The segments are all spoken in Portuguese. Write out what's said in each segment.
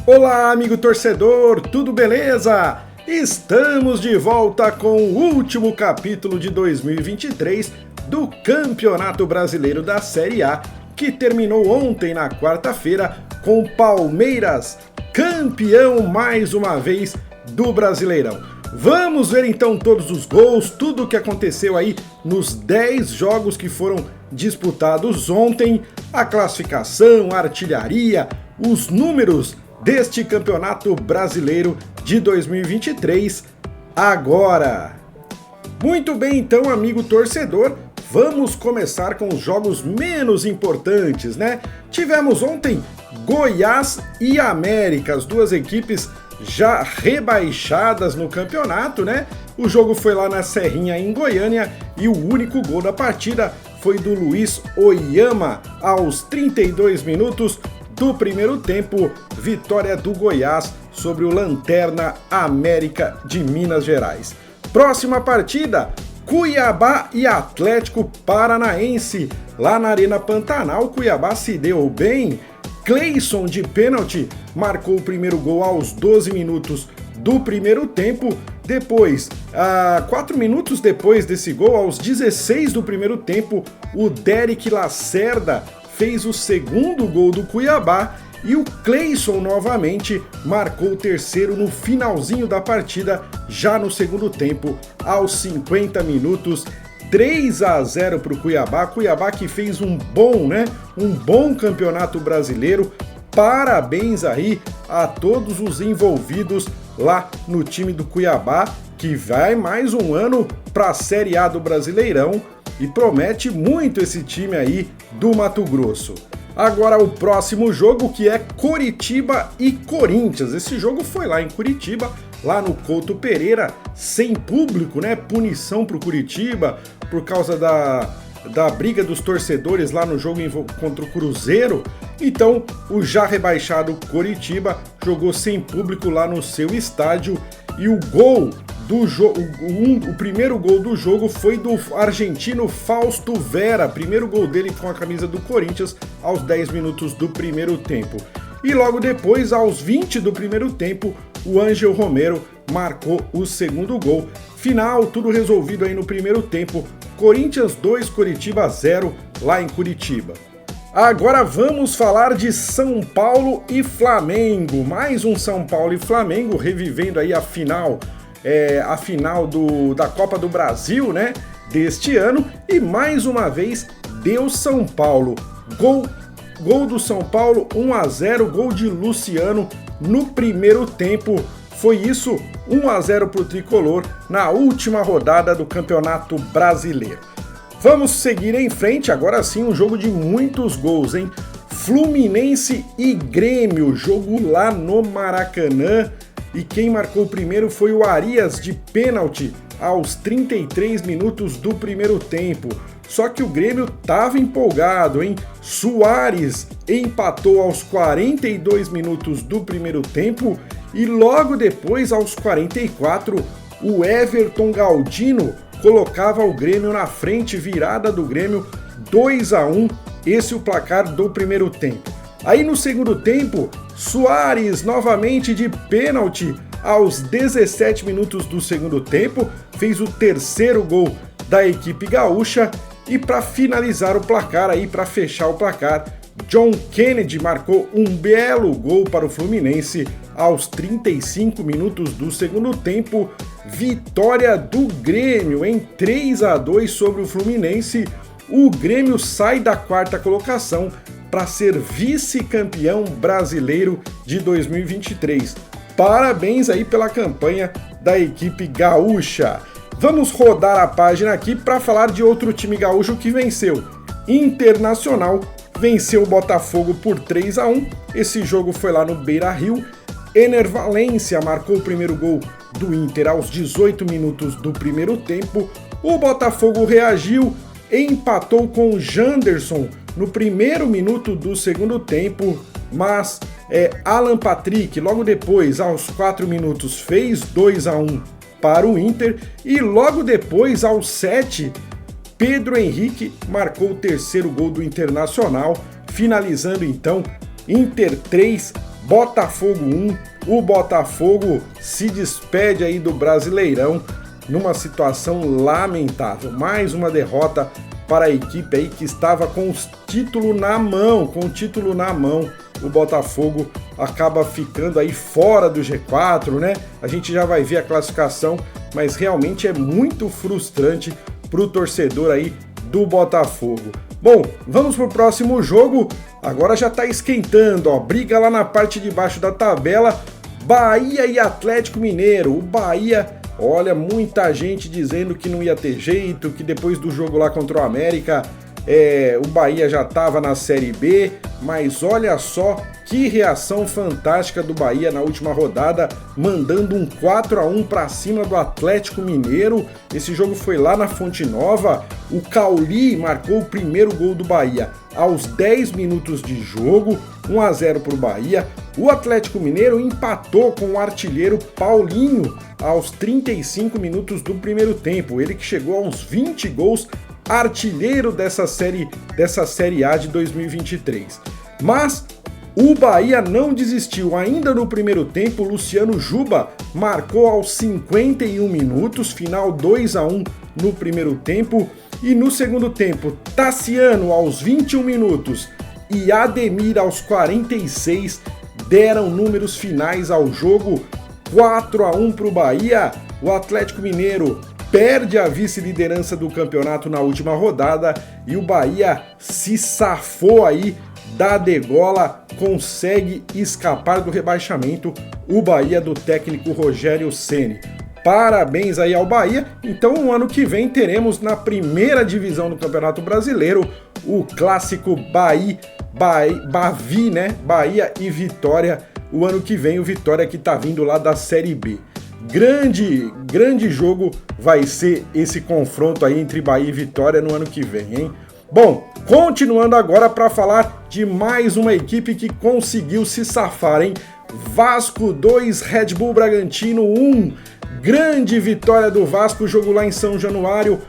Olá, amigo torcedor, tudo beleza? Estamos de volta com o último capítulo de 2023 do Campeonato Brasileiro da Série A, que terminou ontem na quarta-feira com o Palmeiras, campeão mais uma vez do Brasileirão. Vamos ver então todos os gols, tudo o que aconteceu aí nos 10 jogos que foram disputados ontem, a classificação, a artilharia, os números deste Campeonato Brasileiro de 2023 agora. Muito bem então, amigo torcedor, vamos começar com os jogos menos importantes, né? Tivemos ontem Goiás e América, as duas equipes já rebaixadas no campeonato, né? O jogo foi lá na Serrinha, em Goiânia, e o único gol da partida foi do Luiz Oyama aos 32 minutos do primeiro tempo, vitória do Goiás sobre o Lanterna América de Minas Gerais. Próxima partida, Cuiabá e Atlético Paranaense. Lá na Arena Pantanal, Cuiabá se deu bem. Cleison de pênalti marcou o primeiro gol aos 12 minutos do primeiro tempo. Depois, 4 minutos depois desse gol, aos 16 do primeiro tempo, o Derek Lacerda fez o segundo gol do Cuiabá e o Cleison novamente marcou o terceiro no finalzinho da partida, já no segundo tempo, aos 50 minutos, 3-0 para o Cuiabá. Cuiabá que fez um bom campeonato brasileiro. Parabéns aí a todos os envolvidos lá no time do Cuiabá, que vai mais um ano para a Série A do Brasileirão e promete muito esse time aí do Mato Grosso. Agora o próximo jogo, que é Coritiba e Corinthians. Esse jogo foi lá em Curitiba, lá no Couto Pereira, sem público, né? Punição pro Curitiba por causa da briga dos torcedores lá no jogo contra o Cruzeiro. Então, o já rebaixado Coritiba jogou sem público lá no seu estádio e o gol do jogo, o primeiro gol do jogo foi do argentino Fausto Vera, primeiro gol dele com a camisa do Corinthians aos 10 minutos do primeiro tempo. E logo depois, aos 20 do primeiro tempo, o Ângel Romero marcou o segundo gol. Final, tudo resolvido aí no primeiro tempo, Corinthians 2, Coritiba 0, lá em Curitiba. Agora vamos falar de São Paulo e Flamengo, mais um São Paulo e Flamengo, revivendo aí a final da Copa do Brasil, né, deste ano, e mais uma vez deu São Paulo. Gol do São Paulo, 1-0, gol de Luciano no primeiro tempo. Foi isso, 1-0 para o Tricolor na última rodada do Campeonato Brasileiro. Vamos seguir em frente, agora sim um jogo de muitos gols, hein? Fluminense e Grêmio, jogo lá no Maracanã. E quem marcou o primeiro foi o Arias de pênalti aos 33 minutos do primeiro tempo. Só que o Grêmio estava empolgado, hein? Soares empatou aos 42 minutos do primeiro tempo e logo depois, aos 44, o Everton Galdino colocava o Grêmio na frente, virada do Grêmio, 2-1, esse o placar do primeiro tempo. Aí no segundo tempo, Soares novamente de pênalti aos 17 minutos do segundo tempo, fez o terceiro gol da equipe gaúcha e para finalizar o placar aí, para fechar o placar, John Kennedy marcou um belo gol para o Fluminense aos 35 minutos do segundo tempo, vitória do Grêmio em 3-2 sobre o Fluminense. O Grêmio sai da quarta colocação para ser vice-campeão brasileiro de 2023. Parabéns aí pela campanha da equipe gaúcha. Vamos rodar a página aqui para falar de outro time gaúcho que venceu. Internacional venceu o Botafogo por 3-1. Esse jogo foi lá no Beira-Rio. Ener Valencia marcou o primeiro gol do Inter aos 18 minutos do primeiro tempo. O Botafogo reagiu, empatou com o Janderson no primeiro minuto do segundo tempo, mas Alan Patrick, logo depois, aos 4 minutos, fez 2-1 para o Inter, e logo depois, aos 7, Pedro Henrique marcou o terceiro gol do Internacional, finalizando então Inter 3, Botafogo 1, o Botafogo se despede aí do Brasileirão numa situação lamentável. Mais uma derrota para a equipe aí que estava com o título na mão, o Botafogo acaba ficando aí fora do G4, né? A gente já vai ver a classificação, mas realmente é muito frustrante para o torcedor aí do Botafogo. Bom, vamos pro próximo jogo. Agora já tá esquentando, ó. Briga lá na parte de baixo da tabela. Bahia e Atlético Mineiro. O Bahia, olha, muita gente dizendo que não ia ter jeito, que depois do jogo lá contra o América, o Bahia já estava na Série B, mas olha só que reação fantástica do Bahia na última rodada, mandando um 4-1 para cima do Atlético Mineiro. Esse jogo foi lá na Fonte Nova. O Cauli marcou o primeiro gol do Bahia aos 10 minutos de jogo, 1-0 para o Bahia. O Atlético Mineiro empatou com o artilheiro Paulinho aos 35 minutos do primeiro tempo. Ele que chegou aos 20 gols, artilheiro dessa série A de 2023. Mas o Bahia não desistiu. Ainda no primeiro tempo, Luciano Juba marcou aos 51 minutos, final 2-1 no primeiro tempo. E no segundo tempo, Tassiano aos 21 minutos e Ademir aos 46 deram números finais ao jogo. 4-1 para o Bahia. O Atlético Mineiro perde a vice-liderança do campeonato na última rodada e o Bahia se safou aí da degola, consegue escapar do rebaixamento, o Bahia do técnico Rogério Ceni. Parabéns aí ao Bahia. Então, no ano que vem teremos na primeira divisão do Campeonato Brasileiro o clássico Bavi, né? Bahia e Vitória. O ano que vem o Vitória que tá vindo lá da Série B. Grande jogo vai ser esse confronto aí entre Bahia e Vitória no ano que vem, hein? Bom, continuando agora para falar de mais uma equipe que conseguiu se safar, hein? Vasco 2, Red Bull Bragantino 1. Grande vitória do Vasco, jogo lá em São Januário.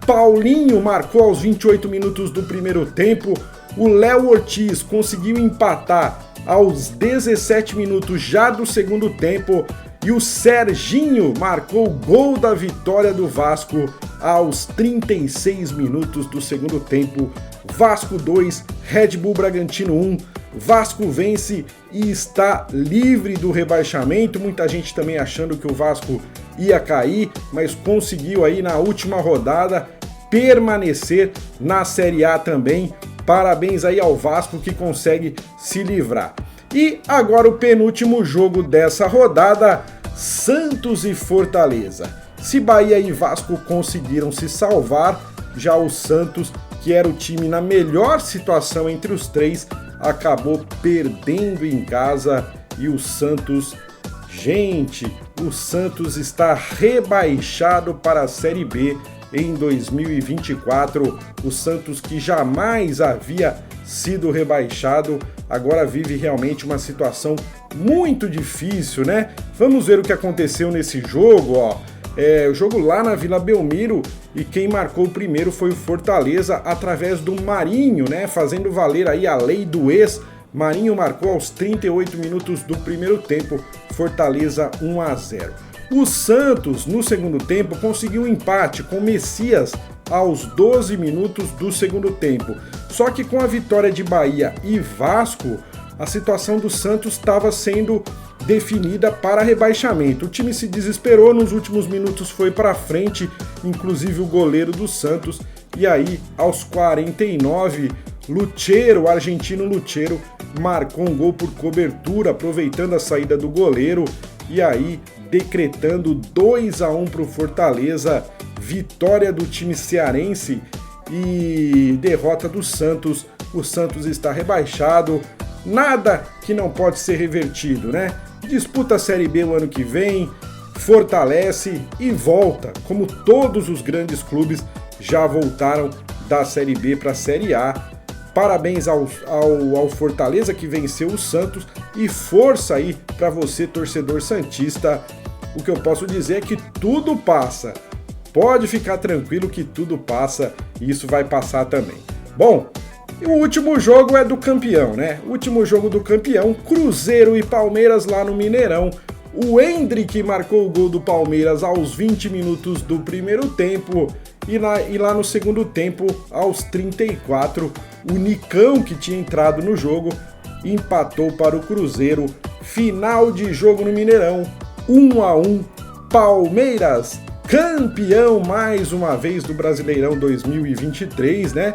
Paulinho marcou aos 28 minutos do primeiro tempo. O Léo Ortiz conseguiu empatar aos 17 minutos já do segundo tempo. E o Serginho marcou o gol da vitória do Vasco aos 36 minutos do segundo tempo. Vasco 2, Red Bull Bragantino 1. Vasco vence e está livre do rebaixamento. Muita gente também achando que o Vasco ia cair, mas conseguiu aí na última rodada permanecer na Série A também. Parabéns aí ao Vasco que consegue se livrar. E agora o penúltimo jogo dessa rodada, Santos e Fortaleza. Se Bahia e Vasco conseguiram se salvar, já o Santos, que era o time na melhor situação entre os três, acabou perdendo em casa e o Santos, gente, o Santos está rebaixado para a Série B em 2024. O Santos, que jamais havia sido rebaixado, agora vive realmente uma situação muito difícil, né? Vamos ver o que aconteceu nesse jogo, ó. O jogo lá na Vila Belmiro, e quem marcou o primeiro foi o Fortaleza através do Marinho, né? Fazendo valer aí a lei do ex. Marinho marcou aos 38 minutos do primeiro tempo, Fortaleza 1-0. O Santos, no segundo tempo, conseguiu um empate com Messias aos 12 minutos do segundo tempo. Só que com a vitória de Bahia e Vasco, a situação do Santos estava sendo definida para rebaixamento. O time se desesperou, nos últimos minutos foi para frente, inclusive o goleiro do Santos, e aí aos 49, Lucheiro, o argentino Lucheiro, marcou um gol por cobertura, aproveitando a saída do goleiro, e aí decretando 2-1 para o Fortaleza, vitória do time cearense e derrota do Santos. O Santos está rebaixado, nada que não pode ser revertido, né? Disputa a Série B o ano que vem, fortalece e volta, como todos os grandes clubes já voltaram da Série B para a Série A. Parabéns ao Fortaleza que venceu o Santos e força aí para você, torcedor santista. O que eu posso dizer é que tudo passa. Pode ficar tranquilo que tudo passa e isso vai passar também. Bom, E o último jogo é do campeão, né? O último jogo do campeão, Cruzeiro e Palmeiras lá no Mineirão. O Endrick marcou o gol do Palmeiras aos 20 minutos do primeiro tempo e lá no segundo tempo, aos 34, o Nicão, que tinha entrado no jogo, empatou para o Cruzeiro. Final de jogo no Mineirão, 1-1, Palmeiras campeão mais uma vez do Brasileirão 2023, né?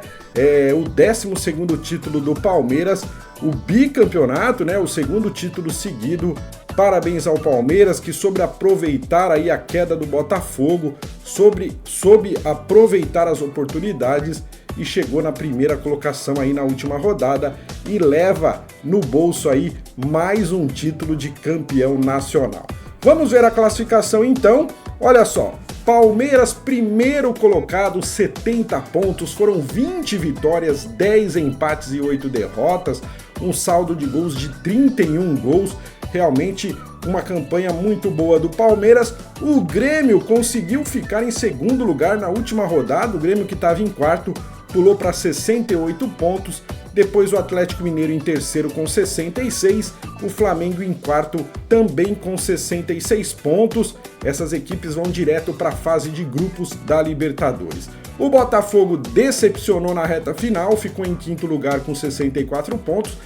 O 12º título do Palmeiras, o bicampeonato, né? O segundo título seguido. Parabéns ao Palmeiras, que soube aproveitar aí a queda do Botafogo, soube aproveitar as oportunidades e chegou na primeira colocação aí na última rodada e leva no bolso aí mais um título de campeão nacional. Vamos ver a classificação então. Olha só, Palmeiras primeiro colocado, 70 pontos, foram 20 vitórias, 10 empates e 8 derrotas, um saldo de gols de 31 gols, realmente uma campanha muito boa do Palmeiras. O Grêmio conseguiu ficar em segundo lugar na última rodada, o Grêmio que estava em quarto pulou para 68 pontos, depois o Atlético Mineiro em terceiro com 66, o Flamengo em quarto também com 66 pontos. Essas equipes vão direto para a fase de grupos da Libertadores. O Botafogo decepcionou na reta final, ficou em quinto lugar com 64 pontos,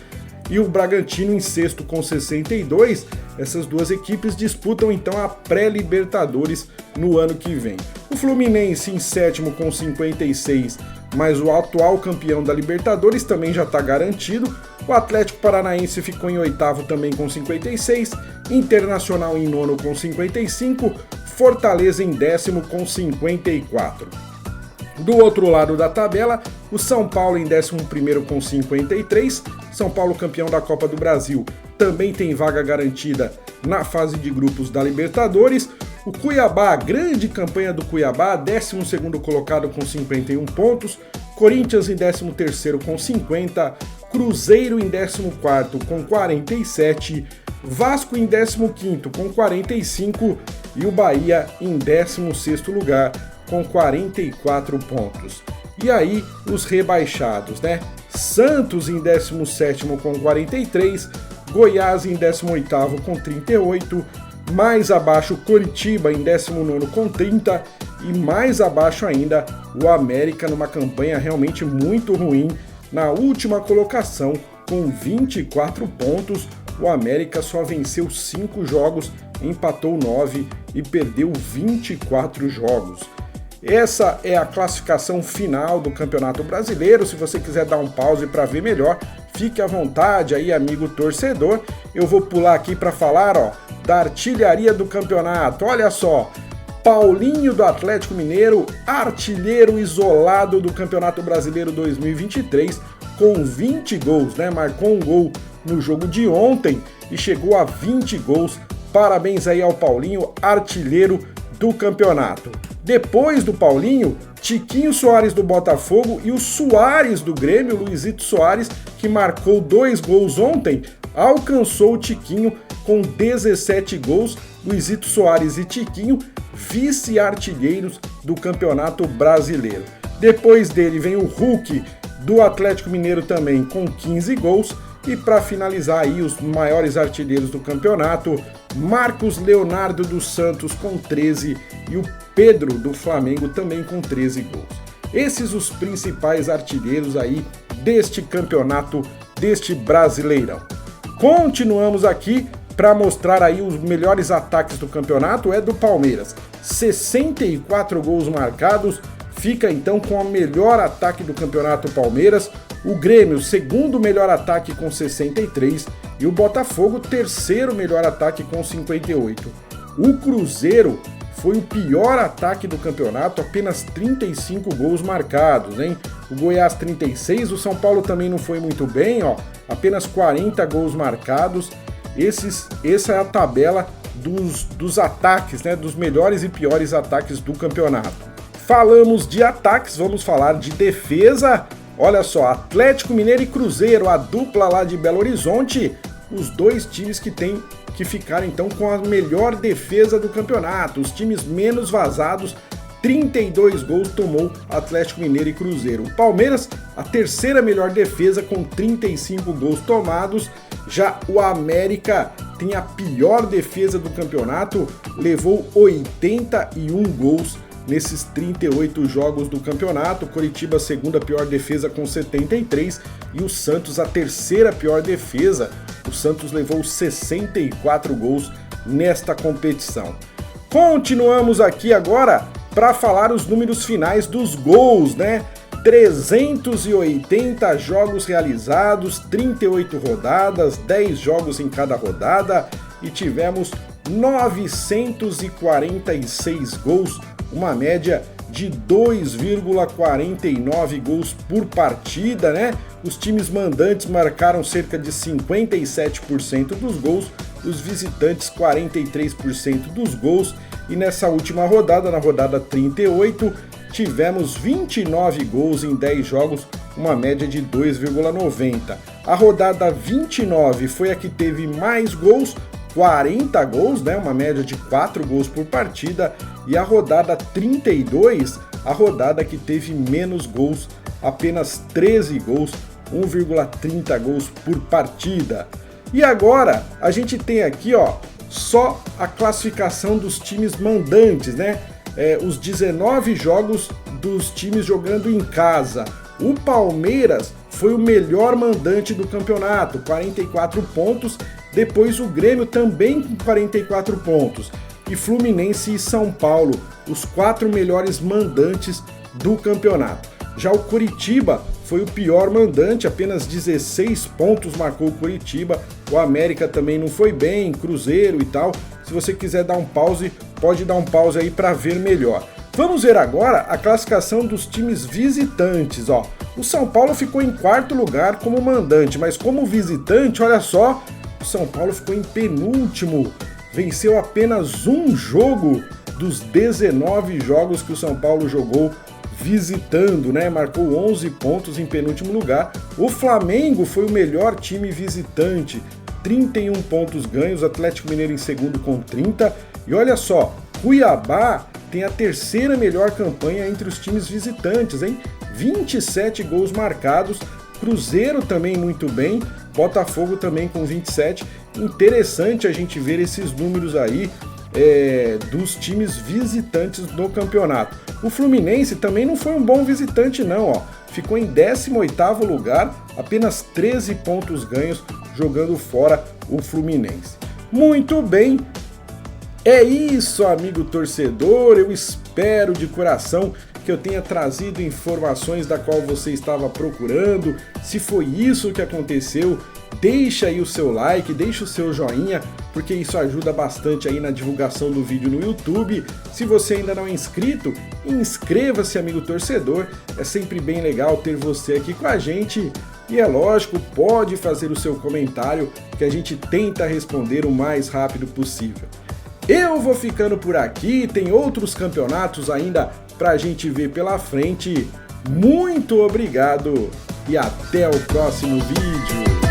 e o Bragantino em sexto com 62. Essas duas equipes disputam então a pré-Libertadores no ano que vem. O Fluminense em sétimo com 56, mas o atual campeão da Libertadores também já está garantido. O Atlético Paranaense ficou em oitavo também com 56, Internacional em nono com 55, Fortaleza em décimo com 54. Do outro lado da tabela, o São Paulo em 11º com 53, São Paulo campeão da Copa do Brasil, também tem vaga garantida na fase de grupos da Libertadores. O Cuiabá, grande campanha do Cuiabá, 12º colocado com 51 pontos, Corinthians em 13º com 50, Cruzeiro em 14º com 47, Vasco em 15º com 45 e o Bahia em 16º lugar com 44 pontos. E aí os rebaixados, né? Santos em 17º com 43, Goiás em 18º com 38, mais abaixo Coritiba em 19º com 30 e mais abaixo ainda o América numa campanha realmente muito ruim na última colocação com 24 pontos. O América só venceu 5 jogos, empatou 9 e perdeu 24 jogos. Essa é a classificação final do Campeonato Brasileiro. Se você quiser dar um pause para ver melhor, fique à vontade aí, amigo torcedor. Eu vou pular aqui para falar, da artilharia do campeonato. Olha só, Paulinho do Atlético Mineiro, artilheiro isolado do Campeonato Brasileiro 2023, com 20 gols, né? Marcou um gol no jogo de ontem e chegou a 20 gols. Parabéns aí ao Paulinho, artilheiro do campeonato. Depois do Paulinho, Tiquinho Soares do Botafogo e o Soares do Grêmio, Luizito Soares, que marcou 2 gols ontem, alcançou o Tiquinho com 17 gols. Luizito Soares e Tiquinho, vice-artilheiros do Campeonato Brasileiro. Depois dele vem o Hulk do Atlético Mineiro também com 15 gols. E para finalizar aí os maiores artilheiros do campeonato, Marcos Leonardo dos Santos com 13 e o Pedro do Flamengo também com 13 gols. Esses os principais artilheiros aí deste campeonato, deste Brasileirão. Continuamos aqui para mostrar aí os melhores ataques do campeonato, é do Palmeiras. 64 gols marcados, fica então com o melhor ataque do campeonato Palmeiras. O Grêmio, segundo melhor ataque com 63 e o Botafogo, terceiro melhor ataque com 58. O Cruzeiro foi o pior ataque do campeonato, apenas 35 gols marcados, hein? O Goiás 36, o São Paulo também não foi muito bem, apenas 40 gols marcados. Essa é a tabela dos ataques, né? Dos melhores e piores ataques do campeonato. Falamos de ataques, vamos falar de defesa. Olha só, Atlético Mineiro e Cruzeiro, a dupla lá de Belo Horizonte, os dois times que ficaram então com a melhor defesa do campeonato, os times menos vazados 32 gols tomou Atlético Mineiro e Cruzeiro. O Palmeiras, a terceira melhor defesa com 35 gols tomados. Já o América tem a pior defesa do campeonato, levou 81 gols nesses 38 jogos do campeonato. Coritiba, a segunda pior defesa com 73 e o Santos, a terceira pior defesa. O Santos levou 64 gols nesta competição. Continuamos aqui agora para falar os números finais dos gols, né? 380 jogos realizados, 38 rodadas, 10 jogos em cada rodada e tivemos 946 gols, uma média de 2,49 gols por partida, né? Os times mandantes marcaram cerca de 57% dos gols, os visitantes 43% dos gols, e nessa última rodada, na rodada 38, tivemos 29 gols em 10 jogos, uma média de 2,90. A rodada 29 foi a que teve mais gols, 40 gols, né, uma média de 4 gols por partida, e a rodada 32, a rodada que teve menos gols, apenas 13 gols, 1,30 gols por partida. E agora a gente tem aqui, ó, só a classificação dos times mandantes, né? Os 19 jogos dos times jogando em casa. O Palmeiras foi o melhor mandante do campeonato, 44 pontos. Depois o Grêmio também com 44 pontos. E Fluminense e São Paulo, os 4 melhores mandantes do campeonato. Já o Coritiba foi o pior mandante, apenas 16 pontos marcou o Coritiba. O América também não foi bem, Cruzeiro e tal. Se você quiser dar um pause, pode dar um pause aí para ver melhor. Vamos ver agora a classificação dos times visitantes, ó. O São Paulo ficou em quarto lugar como mandante, mas como visitante, olha só, o São Paulo ficou em penúltimo. Venceu apenas um jogo dos 19 jogos que o São Paulo jogou visitando, né? Marcou 11 pontos em penúltimo lugar. O Flamengo foi o melhor time visitante, 31 pontos ganhos, Atlético Mineiro em segundo com 30. E olha só, Cuiabá tem a terceira melhor campanha entre os times visitantes, hein? 27 gols marcados, Cruzeiro também muito bem, Botafogo também com 27. Interessante a gente ver esses números aí dos times visitantes no campeonato. O Fluminense também não foi um bom visitante não, ó. Ficou em 18º lugar, apenas 13 pontos ganhos jogando fora o Fluminense. Muito bem, é isso, amigo torcedor. Eu espero de coração que eu tenha trazido informações da qual você estava procurando. Se foi isso que aconteceu, deixa aí o seu like, deixa o seu joinha, porque isso ajuda bastante aí na divulgação do vídeo no YouTube. Se você ainda não é inscrito, inscreva-se, amigo torcedor. É sempre bem legal ter você aqui com a gente. E é lógico, pode fazer o seu comentário que a gente tenta responder o mais rápido possível. Eu vou ficando por aqui, tem outros campeonatos ainda pra gente ver pela frente. Muito obrigado e até o próximo vídeo.